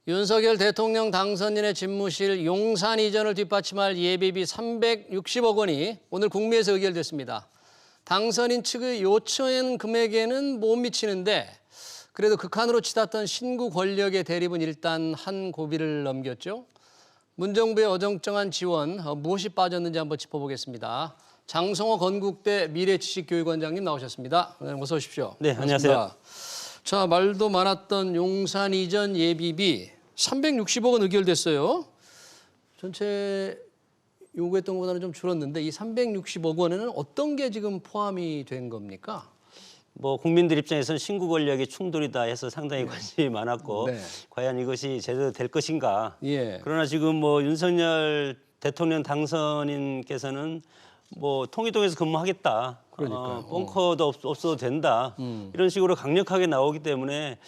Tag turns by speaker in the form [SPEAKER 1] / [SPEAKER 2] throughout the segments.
[SPEAKER 1] 윤석열 대통령 당선인의 집무실 용산 이전을 뒷받침할 예비비 360억 원이 오늘 국무회에서 의결됐습니다. 당선인 측의 요청한 금액에는 못 미치는데 그래도 극한으로 치닫던 신구 권력의 대립은 일단 한 고비를 넘겼죠. 문정부의 어정쩡한 지원 무엇이 빠졌는지 한번 짚어보겠습니다. 장성호 건국대 미래지식교육원장님 나오셨습니다. 어서 오십시오.
[SPEAKER 2] 네, 안녕하세요.
[SPEAKER 1] 자, 말도 많았던 용산 이전 예비비 360억 원 의결됐어요. 전체 요구했던 것보다는 좀 줄었는데 이 360억 원에는 어떤 게 지금 포함이 된 겁니까?
[SPEAKER 2] 뭐 국민들 입장에서는 신구 권력의 충돌이다 해서 상당히 관심이 많았고
[SPEAKER 1] 네.
[SPEAKER 2] 과연 이것이 제대로 될 것인가.
[SPEAKER 1] 예.
[SPEAKER 2] 그러나 지금 뭐 윤석열 대통령 당선인께서는 뭐 통일동에서 근무하겠다.
[SPEAKER 1] 그러니까요.
[SPEAKER 2] 벙커도 없어도 된다. 이런 식으로 강력하게 나오기 때문에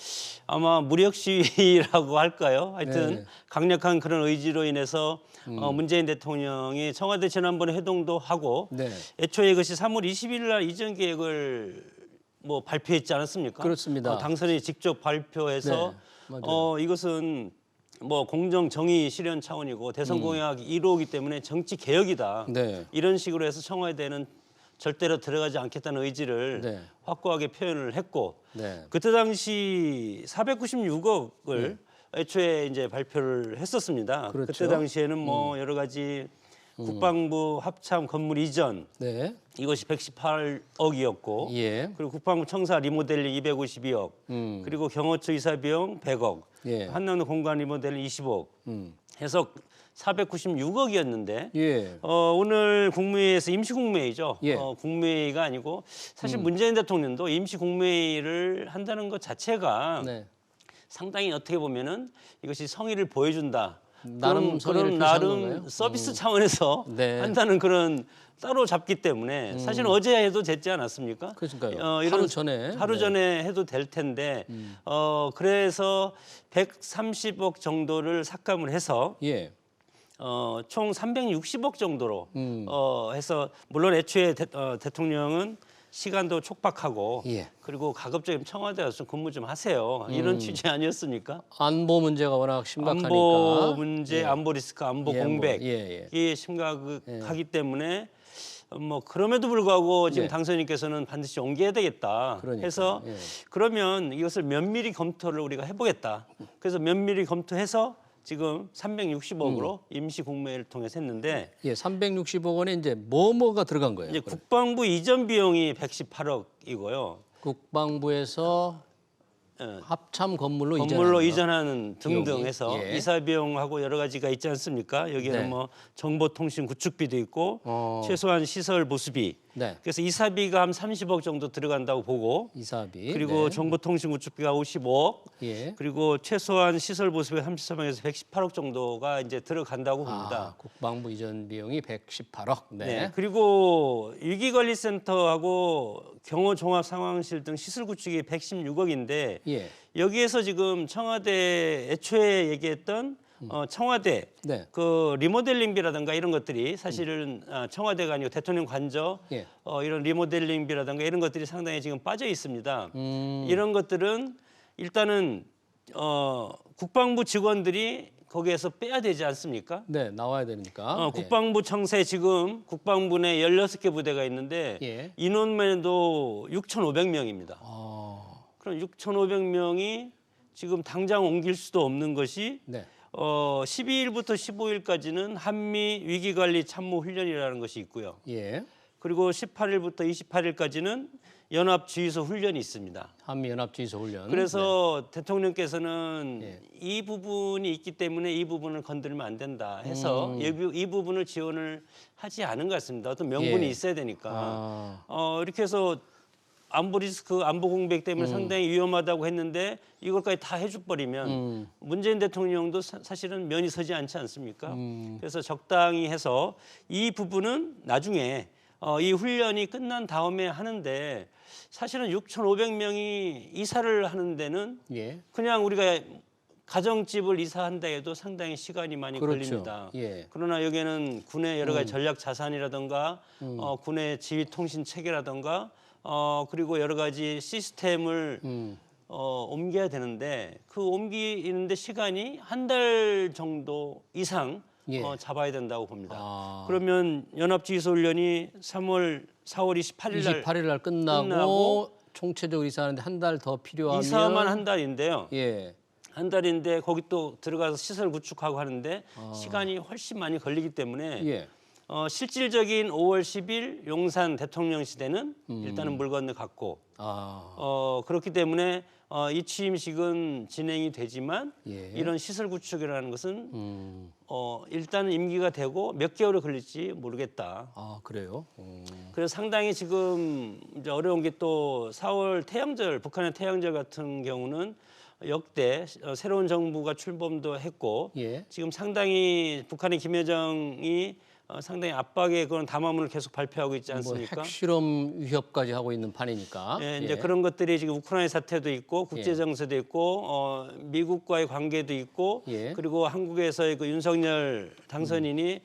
[SPEAKER 2] 아마 무력 시위라고 할까요? 하여튼
[SPEAKER 1] 네.
[SPEAKER 2] 강력한 그런 의지로 인해서 문재인 대통령이 청와대 지난번에 회동도 하고
[SPEAKER 1] 네.
[SPEAKER 2] 애초에 이것이 3월 20일 날 이전 계획을 뭐 발표했지 않았습니까?
[SPEAKER 1] 그렇습니다.
[SPEAKER 2] 당선인이 직접 발표해서
[SPEAKER 1] 네, 맞아요.
[SPEAKER 2] 이것은 뭐 공정 정의 실현 차원이고 대선 공약 1호이기 때문에 정치 개혁이다.
[SPEAKER 1] 네.
[SPEAKER 2] 이런 식으로 해서 청와대는 절대로 들어가지 않겠다는 의지를
[SPEAKER 1] 네.
[SPEAKER 2] 확고하게 표현을 했고
[SPEAKER 1] 네.
[SPEAKER 2] 그때 당시 496억을 애초에 이제 발표를 했었습니다.
[SPEAKER 1] 그렇죠.
[SPEAKER 2] 그때 당시에는 뭐 여러 가지 국방부 합참 건물 이전
[SPEAKER 1] 네.
[SPEAKER 2] 이것이 118억이었고
[SPEAKER 1] 예.
[SPEAKER 2] 그리고 국방부 청사 리모델링 252억 그리고 경호처 이사 비용 100억
[SPEAKER 1] 예.
[SPEAKER 2] 한남로 공간 리모델링 20억 해서 496억이었는데
[SPEAKER 1] 예.
[SPEAKER 2] 오늘 국무회의에서 임시국무회의죠.
[SPEAKER 1] 예.
[SPEAKER 2] 국무회의가 아니고 사실 문재인 대통령도 임시국무회의를 한다는 것 자체가
[SPEAKER 1] 네.
[SPEAKER 2] 상당히 어떻게 보면은 이것이 성의를 보여준다.
[SPEAKER 1] 나름 성의를
[SPEAKER 2] 그런
[SPEAKER 1] 표시한
[SPEAKER 2] 나름
[SPEAKER 1] 건가요?
[SPEAKER 2] 서비스 차원에서
[SPEAKER 1] 네.
[SPEAKER 2] 한다는 그런 따로 잡기 때문에 사실은 어제 해도 됐지 않았습니까?
[SPEAKER 1] 그러니까요.
[SPEAKER 2] 이런
[SPEAKER 1] 하루 전에.
[SPEAKER 2] 하루
[SPEAKER 1] 네.
[SPEAKER 2] 전에 해도 될 텐데 그래서 130억 정도를 삭감을 해서
[SPEAKER 1] 예.
[SPEAKER 2] 총 360억 정도로 해서 물론 애초에 대통령은 시간도 촉박하고
[SPEAKER 1] 예.
[SPEAKER 2] 그리고 가급적이면 청와대 와서 좀 근무 좀 하세요. 이런 취지 아니었습니까?
[SPEAKER 1] 안보 문제가 워낙 심각하니까.
[SPEAKER 2] 안보 문제,
[SPEAKER 1] 예.
[SPEAKER 2] 안보 리스크, 안보
[SPEAKER 1] 예,
[SPEAKER 2] 공백
[SPEAKER 1] 예.
[SPEAKER 2] 이게 심각하기 때문에 뭐 그럼에도 불구하고 지금
[SPEAKER 1] 예.
[SPEAKER 2] 당선인께서는 반드시 옮겨야 되겠다
[SPEAKER 1] 그러니까요.
[SPEAKER 2] 해서
[SPEAKER 1] 예.
[SPEAKER 2] 그러면 이것을 면밀히 검토를 우리가 해보겠다. 그래서 면밀히 검토해서 지금 360억으로 임시 국무회의를 통해서 했는데
[SPEAKER 1] 예, 360억 원에 이제 뭐가 들어간 거예요?
[SPEAKER 2] 이제
[SPEAKER 1] 그럼?
[SPEAKER 2] 국방부 이전 비용이 118억이고요.
[SPEAKER 1] 국방부에서 합참 건물로
[SPEAKER 2] 건물로
[SPEAKER 1] 이전하는 거.
[SPEAKER 2] 이전하는 등등
[SPEAKER 1] 비용이?
[SPEAKER 2] 해서
[SPEAKER 1] 예.
[SPEAKER 2] 이사 비용하고 여러 가지가 있지 않습니까? 여기에는
[SPEAKER 1] 네.
[SPEAKER 2] 뭐 정보통신 구축비도 있고 최소한 시설 보수비.
[SPEAKER 1] 네.
[SPEAKER 2] 그래서 이사비가 한 30억 정도 들어간다고 보고
[SPEAKER 1] 이사비.
[SPEAKER 2] 그리고
[SPEAKER 1] 네.
[SPEAKER 2] 정보통신 구축비가 55억.
[SPEAKER 1] 예.
[SPEAKER 2] 그리고 최소한 시설 보수비가 33억에서 118억 정도가 이제 들어간다고 봅니다.
[SPEAKER 1] 국방부 이전 비용이 118억. 네.
[SPEAKER 2] 네. 그리고 위기관리센터하고 경호종합상황실 등 시설 구축이 116억인데
[SPEAKER 1] 예.
[SPEAKER 2] 여기에서 지금 청와대 애초에 얘기했던 청와대
[SPEAKER 1] 네.
[SPEAKER 2] 그 리모델링비라든가 이런 것들이 사실은 청와대가 아니고 대통령 관저
[SPEAKER 1] 예.
[SPEAKER 2] 이런 리모델링비라든가 이런 것들이 상당히 지금 빠져 있습니다. 이런 것들은 일단은 국방부 직원들이 거기에서 빼야 되지 않습니까?
[SPEAKER 1] 네, 나와야 되니까.
[SPEAKER 2] 국방부 청사에 지금 국방부 내 16개 부대가 있는데
[SPEAKER 1] 예.
[SPEAKER 2] 인원면도 6,500명입니다.
[SPEAKER 1] 아.
[SPEAKER 2] 그럼 6,500명이 지금 당장 옮길 수도 없는 것이
[SPEAKER 1] 네.
[SPEAKER 2] 12일부터 15일까지는 한미 위기관리 참모 훈련이라는 것이 있고요.
[SPEAKER 1] 예.
[SPEAKER 2] 그리고 18일부터 28일까지는 연합주의소 훈련이 있습니다.
[SPEAKER 1] 한미 연합주의소 훈련.
[SPEAKER 2] 그래서 대통령께서는
[SPEAKER 1] 예.
[SPEAKER 2] 이 부분이 있기 때문에 이 부분을 건드리면 안 된다 해서 이 부분을 지원을 하지 않은 것 같습니다. 어떤 명분이
[SPEAKER 1] 예.
[SPEAKER 2] 있어야 되니까.
[SPEAKER 1] 아.
[SPEAKER 2] 이렇게 해서 안보 리스크, 안보 공백 때문에 상당히 위험하다고 했는데 이걸까지 다 해줘버리면 문재인 대통령도 사실은 면이 서지 않지 않습니까? 그래서 적당히 해서 이 부분은 나중에 이 훈련이 끝난 다음에 하는데 사실은 6,500명이 이사를 하는 데는
[SPEAKER 1] 예.
[SPEAKER 2] 그냥 우리가 가정집을 이사한다 해도 상당히 시간이 많이
[SPEAKER 1] 그렇죠.
[SPEAKER 2] 걸립니다.
[SPEAKER 1] 예.
[SPEAKER 2] 그러나 여기에는 군의 여러 가지 전략 자산이라든가 군의 지휘 통신 체계라든가 그리고 여러 가지 시스템을 옮겨야 되는데 그 옮기는데 시간이 한 달 정도 이상
[SPEAKER 1] 예.
[SPEAKER 2] 잡아야 된다고 봅니다.
[SPEAKER 1] 아.
[SPEAKER 2] 그러면 연합지휘소훈련이 4월 28일 날
[SPEAKER 1] 28일 날 끝나고 총체적으로 이사하는데 한 달 더 필요하면
[SPEAKER 2] 이사만 한 달인데요.
[SPEAKER 1] 예.
[SPEAKER 2] 한 달인데 거기 또 들어가서 시설 구축하고 하는데 시간이 훨씬 많이 걸리기 때문에
[SPEAKER 1] 예.
[SPEAKER 2] 실질적인 5월 10일 용산 대통령시대는 일단은 물 건너갔고
[SPEAKER 1] 아.
[SPEAKER 2] 그렇기 때문에 이 취임식은 진행이 되지만
[SPEAKER 1] 예.
[SPEAKER 2] 이런 시설 구축이라는 것은 일단은 임기가 되고 몇 개월이 걸릴지 모르겠다.
[SPEAKER 1] 아, 그래요?
[SPEAKER 2] 그래서 상당히 지금 이제 어려운 게 또 4월 태양절, 북한의 태양절 같은 경우는 역대 새로운 정부가 출범도 했고
[SPEAKER 1] 예.
[SPEAKER 2] 지금 상당히 북한의 김여정이 상당히 압박의 그런 담화문을 계속 발표하고 있지
[SPEAKER 1] 뭐
[SPEAKER 2] 않습니까?
[SPEAKER 1] 핵실험 위협까지 하고 있는 판이니까.
[SPEAKER 2] 예, 이제
[SPEAKER 1] 예.
[SPEAKER 2] 그런 것들이 지금 우크라이나 사태도 있고 국제 정세도 있고 미국과의 관계도 있고
[SPEAKER 1] 예.
[SPEAKER 2] 그리고 한국에서의 그 윤석열 당선인이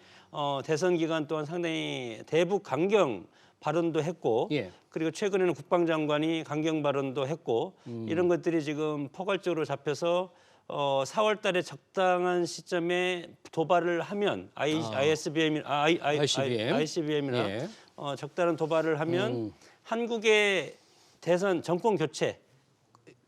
[SPEAKER 2] 대선 기간 동안 상당히 대북 강경 발언도 했고
[SPEAKER 1] 예.
[SPEAKER 2] 그리고 최근에는 국방장관이 강경 발언도 했고 이런 것들이 지금 포괄적으로 잡혀서 4월 달에 적당한 시점에 도발을 하면 ICBM이나
[SPEAKER 1] 예.
[SPEAKER 2] 적당한 도발을 하면 한국의 대선 정권 교체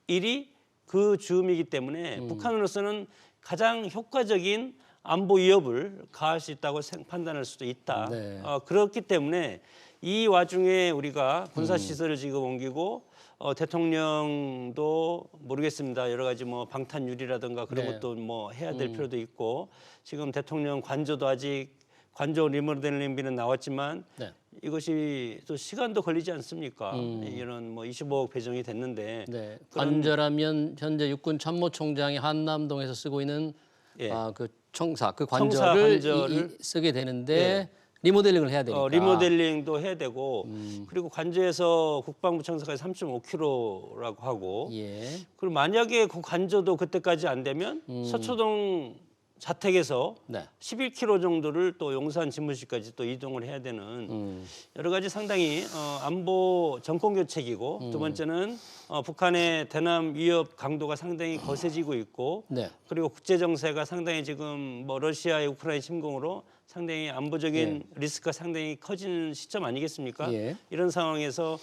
[SPEAKER 2] 일이 그 즈음이기 때문에 북한으로서는 가장 효과적인 안보 위협을 가할 수 있다고 판단할 수도 있다.
[SPEAKER 1] 네.
[SPEAKER 2] 그렇기 때문에 이 와중에 우리가 군사 시설을 지금 옮기고 대통령도 모르겠습니다. 여러 가지 뭐 방탄유리라든가 그런
[SPEAKER 1] 네.
[SPEAKER 2] 것도 뭐 해야 될 필요도 있고 지금 대통령 관저도 아직 관저 리모델링비는 나왔지만
[SPEAKER 1] 네.
[SPEAKER 2] 이것이 또 시간도 걸리지 않습니까? 이런 뭐 25억 배정이 됐는데
[SPEAKER 1] 네. 관저라면 현재 육군 참모총장이 한남동에서 쓰고 있는
[SPEAKER 2] 예.
[SPEAKER 1] 그 청사 그 관저를
[SPEAKER 2] 관저를
[SPEAKER 1] 쓰게 되는데 리모델링을 해야 되니까.
[SPEAKER 2] 리모델링도 해야 되고 그리고 관저에서 국방부 청사까지 3.5km라고 하고
[SPEAKER 1] 예.
[SPEAKER 2] 그리고 만약에 그 관저도 그때까지 안 되면 서초동 자택에서
[SPEAKER 1] 네.
[SPEAKER 2] 11km 정도를 또 용산 집무실까지 또 이동을 해야 되는 여러 가지 상당히 안보 정권 교체기고 두 번째는 북한의 대남 위협 강도가 상당히 거세지고 있고
[SPEAKER 1] 네.
[SPEAKER 2] 그리고 국제 정세가 상당히 지금 뭐 러시아의 우크라이나 침공으로 상당히 안보적인 리스크가 상당히 커지는 시점 아니겠습니까?
[SPEAKER 1] 예.
[SPEAKER 2] 이런 상황에서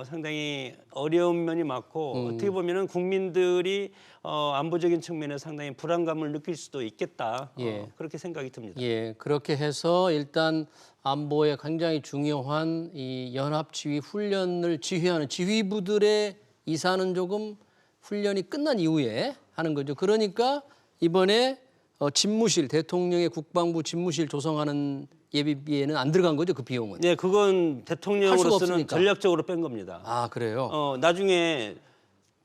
[SPEAKER 2] 상당히 어려운 면이 많고 어떻게 보면은 국민들이 안보적인 측면에서 상당히 불안감을 느낄 수도 있겠다.
[SPEAKER 1] 예.
[SPEAKER 2] 그렇게 생각이 듭니다.
[SPEAKER 1] 예, 그렇게 해서 일단 안보에 굉장히 중요한 이 연합지휘 훈련을 지휘하는 지휘부들의 이사는 조금 훈련이 끝난 이후에 하는 거죠. 그러니까 이번에 집무실 대통령의 국방부 집무실 조성하는 예비비에는 안 들어간 거죠, 그 비용은.
[SPEAKER 2] 네, 그건 대통령으로서는
[SPEAKER 1] 없으니까.
[SPEAKER 2] 전략적으로 뺀 겁니다.
[SPEAKER 1] 아, 그래요.
[SPEAKER 2] 나중에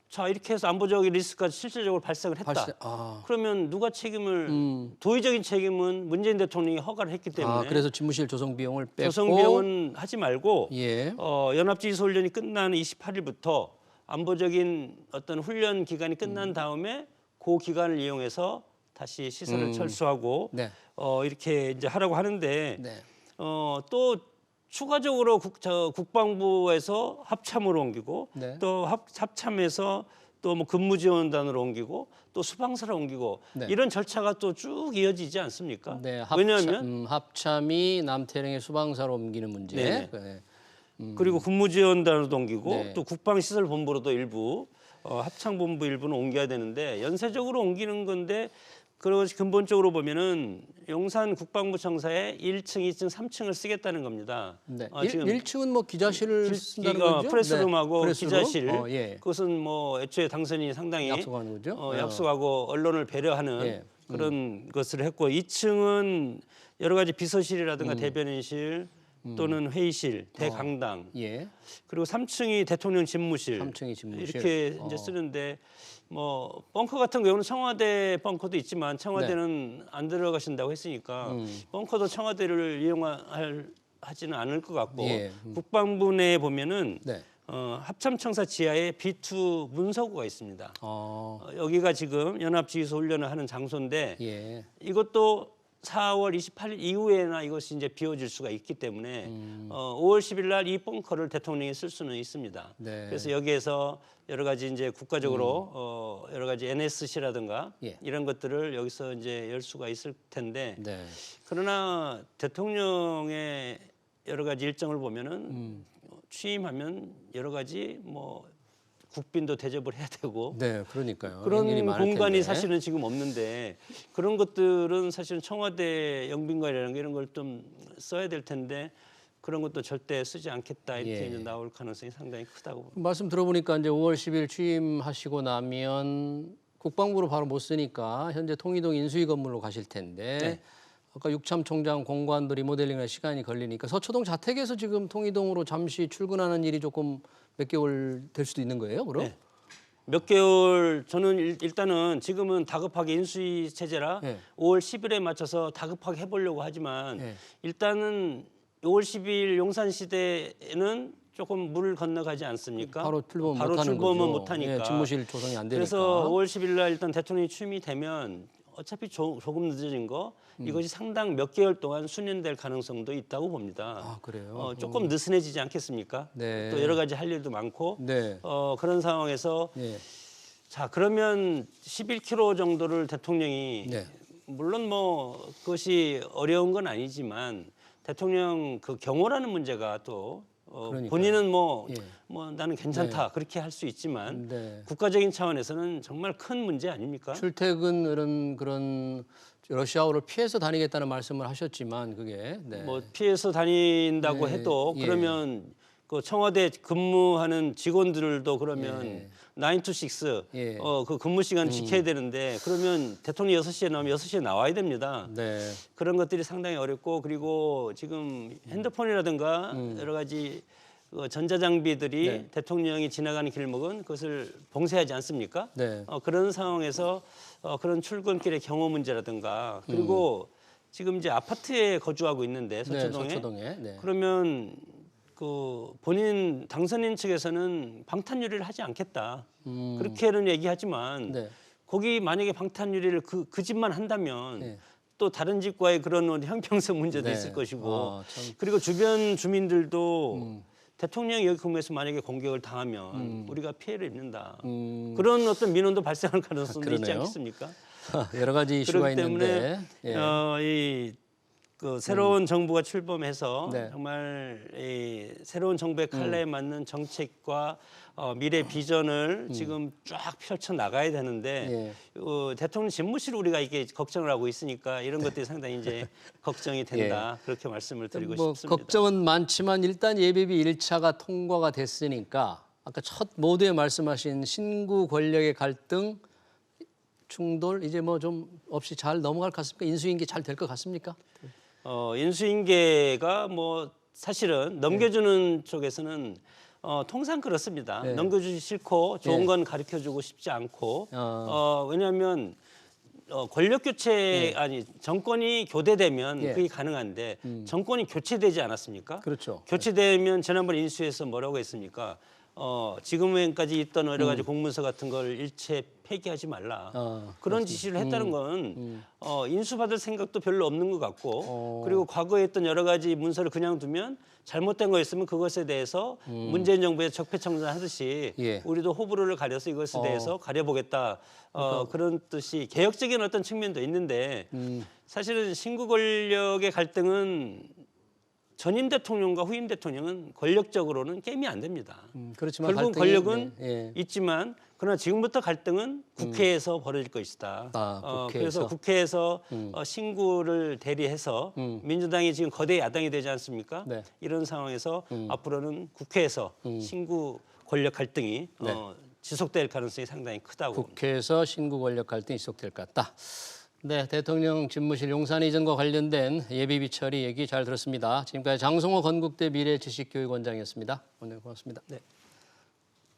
[SPEAKER 2] 자 이렇게 해서 안보적인 리스크가 실질적으로 발생을 했다.
[SPEAKER 1] 아.
[SPEAKER 2] 그러면 누가 책임을 도의적인 책임은 문재인 대통령이 허가를 했기 때문에
[SPEAKER 1] 그래서 집무실 조성 비용을 뺐고
[SPEAKER 2] 조성 비용은 하지 말고
[SPEAKER 1] 예.
[SPEAKER 2] 연합지휘소 훈련이 끝나는 28일부터 안보적인 어떤 훈련 기간이 끝난 다음에 그 기간을 이용해서 다시 시설을 철수하고
[SPEAKER 1] 네.
[SPEAKER 2] 이렇게 이제 하라고 하는데
[SPEAKER 1] 네.
[SPEAKER 2] 또 추가적으로 국방부에서 합참으로 옮기고
[SPEAKER 1] 네.
[SPEAKER 2] 또 합참에서 또 뭐 근무지원단으로 옮기고 또 수방사로 옮기고
[SPEAKER 1] 네.
[SPEAKER 2] 이런 절차가 또 쭉 이어지지 않습니까?
[SPEAKER 1] 네,
[SPEAKER 2] 왜냐하면
[SPEAKER 1] 합참이 남태령의 수방사로 옮기는 문제.
[SPEAKER 2] 네네.
[SPEAKER 1] 네.
[SPEAKER 2] 그리고 근무지원단으로 옮기고
[SPEAKER 1] 네.
[SPEAKER 2] 또 국방시설본부로도 일부 합창본부 일부는 옮겨야 되는데 연쇄적으로 옮기는 건데 그것이 근본적으로 보면은 용산 국방부 청사에 1층, 2층, 3층을 쓰겠다는 겁니다.
[SPEAKER 1] 네.
[SPEAKER 2] 지금
[SPEAKER 1] 1층은 뭐 기자실을 쓴다는 거죠?
[SPEAKER 2] 프레스룸하고
[SPEAKER 1] 네. 프레스룸?
[SPEAKER 2] 기자실
[SPEAKER 1] 예.
[SPEAKER 2] 그것은 뭐 애초에 당선인이 상당히
[SPEAKER 1] 약속하는 거죠?
[SPEAKER 2] 약속하고 언론을 배려하는
[SPEAKER 1] 예.
[SPEAKER 2] 그런 것을 했고 2층은 여러 가지 비서실이라든가 대변인실 또는 회의실, 대강당
[SPEAKER 1] 예.
[SPEAKER 2] 그리고 3층이 대통령 집무실,
[SPEAKER 1] 3층이 집무실.
[SPEAKER 2] 이렇게 이제 쓰는데 뭐 벙커 같은 경우는 청와대 벙커도 있지만 청와대는
[SPEAKER 1] 네.
[SPEAKER 2] 안 들어가신다고 했으니까 벙커도 청와대를 이용하지는 않을 것 같고
[SPEAKER 1] 예.
[SPEAKER 2] 국방부 내에 보면은
[SPEAKER 1] 네.
[SPEAKER 2] 합참청사 지하에 B2 문서구가 있습니다. 여기가 지금 연합지휘소 훈련을 하는 장소인데
[SPEAKER 1] 예.
[SPEAKER 2] 이것도 4월 28일 이후에나 이것이 이제 비워질 수가 있기 때문에 5월 10일 날 이 벙커를 대통령이 쓸 수는 있습니다.
[SPEAKER 1] 네.
[SPEAKER 2] 그래서 여기에서 여러 가지 이제 국가적으로 여러 가지 NSC라든가
[SPEAKER 1] 예.
[SPEAKER 2] 이런 것들을 여기서 이제 열 수가 있을 텐데
[SPEAKER 1] 네.
[SPEAKER 2] 그러나 대통령의 여러 가지 일정을 보면은 취임하면 여러 가지 뭐 국빈도 대접을 해야 되고
[SPEAKER 1] 네, 그러니까요.
[SPEAKER 2] 그런
[SPEAKER 1] 일이 많을
[SPEAKER 2] 공간이
[SPEAKER 1] 텐데.
[SPEAKER 2] 사실은 지금 없는데 그런 것들은 사실은 청와대 영빈관이라는 게 이런 걸 좀 써야 될 텐데 그런 것도 절대 쓰지 않겠다 이렇게
[SPEAKER 1] 예.
[SPEAKER 2] 이제 나올 가능성이 상당히 크다고 봅니다.
[SPEAKER 1] 말씀 들어보니까 이제 5월 10일 취임하시고 나면 국방부로 바로 못 쓰니까 현재 통이동 인수위 건물로 가실 텐데
[SPEAKER 2] 네.
[SPEAKER 1] 아까 육참 총장 공관도 리모델링에 시간이 걸리니까 서초동 자택에서 지금 통이동으로 잠시 출근하는 일이 조금 몇 개월 될 수도 있는 거예요, 그럼?
[SPEAKER 2] 네. 몇 개월 저는 일단은 지금은 다급하게 인수위 체제라
[SPEAKER 1] 네.
[SPEAKER 2] 5월 10일에 맞춰서 다급하게 해보려고 하지만
[SPEAKER 1] 네.
[SPEAKER 2] 일단은 5월 10일 용산 시대에는 조금 물 건너가지 않습니까?
[SPEAKER 1] 바로 출범
[SPEAKER 2] 바로
[SPEAKER 1] 못하는
[SPEAKER 2] 출범은
[SPEAKER 1] 거죠.
[SPEAKER 2] 못하니까.
[SPEAKER 1] 예, 집무실 조성이 안 되니까.
[SPEAKER 2] 그래서 5월 10일 날 일단 대통령이 취임이 되면 어차피 조금 늦어진 거 이것이 상당 몇 개월 동안 수년될 가능성도 있다고 봅니다.
[SPEAKER 1] 아, 그래요?
[SPEAKER 2] 조금 느슨해지지 않겠습니까?
[SPEAKER 1] 네.
[SPEAKER 2] 또 여러 가지 할 일도 많고
[SPEAKER 1] 네.
[SPEAKER 2] 그런 상황에서
[SPEAKER 1] 예.
[SPEAKER 2] 자 그러면 11km 정도를 대통령이
[SPEAKER 1] 네.
[SPEAKER 2] 물론 뭐 그것이 어려운 건 아니지만 대통령 그 경호라는 문제가 또
[SPEAKER 1] 그러니까요.
[SPEAKER 2] 본인은 뭐
[SPEAKER 1] 예.
[SPEAKER 2] 나는 괜찮다 그렇게 할 수 있지만
[SPEAKER 1] 네.
[SPEAKER 2] 국가적인 차원에서는 정말 큰 문제 아닙니까?
[SPEAKER 1] 출퇴근 이런 그런 러시아워를 피해서 다니겠다는 말씀을 하셨지만 그게 네.
[SPEAKER 2] 뭐 피해서 다닌다고
[SPEAKER 1] 네,
[SPEAKER 2] 해도
[SPEAKER 1] 예.
[SPEAKER 2] 그러면 그 청와대 근무하는 직원들도 그러면
[SPEAKER 1] 예.
[SPEAKER 2] 9 to 6,
[SPEAKER 1] 예.
[SPEAKER 2] 그 근무 시간 지켜야 되는데 그러면 대통령이 6시에 나오면 6시에 나와야 됩니다.
[SPEAKER 1] 네.
[SPEAKER 2] 그런 것들이 상당히 어렵고 그리고 지금 핸드폰이라든가 여러 가지 전자장비들이
[SPEAKER 1] 네.
[SPEAKER 2] 대통령이 지나가는 길목은 그것을 봉쇄하지 않습니까?
[SPEAKER 1] 네.
[SPEAKER 2] 그런 상황에서 그런 출근길의 경호 문제라든가 그리고 지금 이제 아파트에 거주하고 있는데 서초동에,
[SPEAKER 1] 네, 서초동에. 네.
[SPEAKER 2] 그러면 그 본인 당선인 측에서는 방탄유리를 하지 않겠다 그렇게는 얘기하지만
[SPEAKER 1] 네.
[SPEAKER 2] 거기 만약에 방탄유리를 그 집만 한다면
[SPEAKER 1] 네.
[SPEAKER 2] 또 다른 집과의 그런 형평성 문제도
[SPEAKER 1] 네.
[SPEAKER 2] 있을 것이고
[SPEAKER 1] 참.
[SPEAKER 2] 그리고 주변 주민들도 대통령이 여기 근무해서 만약에 공격을 당하면 우리가 피해를 입는다. 그런 어떤 민원도 발생할 가능성도 있지
[SPEAKER 1] 그러네요.
[SPEAKER 2] 않겠습니까?
[SPEAKER 1] 여러 가지 이슈가
[SPEAKER 2] 그렇기 때문에
[SPEAKER 1] 있는데.
[SPEAKER 2] 그 새로운 정부가 출범해서
[SPEAKER 1] 네.
[SPEAKER 2] 정말 이 새로운 정부의 칼라에 맞는 정책과 미래 비전을 지금 쫙 펼쳐 나가야 되는데 대통령 집무실 우리가 이게 걱정을 하고 있으니까 이런 것들이 상당히 이제 걱정이 된다 그렇게 말씀을 드리고
[SPEAKER 1] 뭐
[SPEAKER 2] 싶습니다.
[SPEAKER 1] 걱정은 많지만 일단 예비비 1차가 통과가 됐으니까 아까 첫 모두에 말씀하신 신구 권력의 갈등 충돌 이제 뭐 좀 없이 잘 넘어갈 것 같습니까? 인수인계 잘 될 것 같습니까?
[SPEAKER 2] 인수인계가 뭐 사실은 넘겨주는 쪽에서는 통상 그렇습니다.
[SPEAKER 1] 네.
[SPEAKER 2] 넘겨주기 싫고 좋은
[SPEAKER 1] 네.
[SPEAKER 2] 건 가르쳐주고 싶지 않고 왜냐하면 권력 교체 아니 정권이 교대되면
[SPEAKER 1] 예.
[SPEAKER 2] 그게 가능한데 정권이 교체되지 않았습니까?
[SPEAKER 1] 그렇죠.
[SPEAKER 2] 교체되면 지난번 인수에서 뭐라고 했습니까? 지금까지 있던 여러 가지 공문서 같은 걸 일체 폐기하지 말라. 그런 지시를 했다는 건 인수받을 생각도 별로 없는 것 같고 그리고 과거에 했던 여러 가지 문서를 그냥 두면 잘못된 거 있으면 그것에 대해서 문재인 정부의 적폐청산하듯이
[SPEAKER 1] 예.
[SPEAKER 2] 우리도 호불호를 가려서 이것에 대해서 가려보겠다. 그런 뜻이 개혁적인 어떤 측면도 있는데 사실은 신구 권력의 갈등은 전임 대통령과 후임 대통령은 권력적으로는 게임이 안 됩니다.
[SPEAKER 1] 그렇지만
[SPEAKER 2] 결국은
[SPEAKER 1] 갈등이,
[SPEAKER 2] 권력은
[SPEAKER 1] 네.
[SPEAKER 2] 있지만 그러나 지금부터 갈등은 국회에서 벌어질 것이다.
[SPEAKER 1] 국회에서.
[SPEAKER 2] 그래서 국회에서 신구를 대리해서 민주당이 지금 거대 야당이 되지 않습니까?
[SPEAKER 1] 네.
[SPEAKER 2] 이런 상황에서 앞으로는 국회에서 신구 권력 갈등이 지속될 가능성이 상당히 크다고 봅니다.
[SPEAKER 1] 국회에서 신구 권력 갈등이 지속될 것 같다. 네, 대통령 집무실 용산 이전과 관련된 예비비 처리 얘기 잘 들었습니다. 지금까지 장성호 건국대 미래지식교육원장이었습니다. 오늘 고맙습니다.
[SPEAKER 2] 네.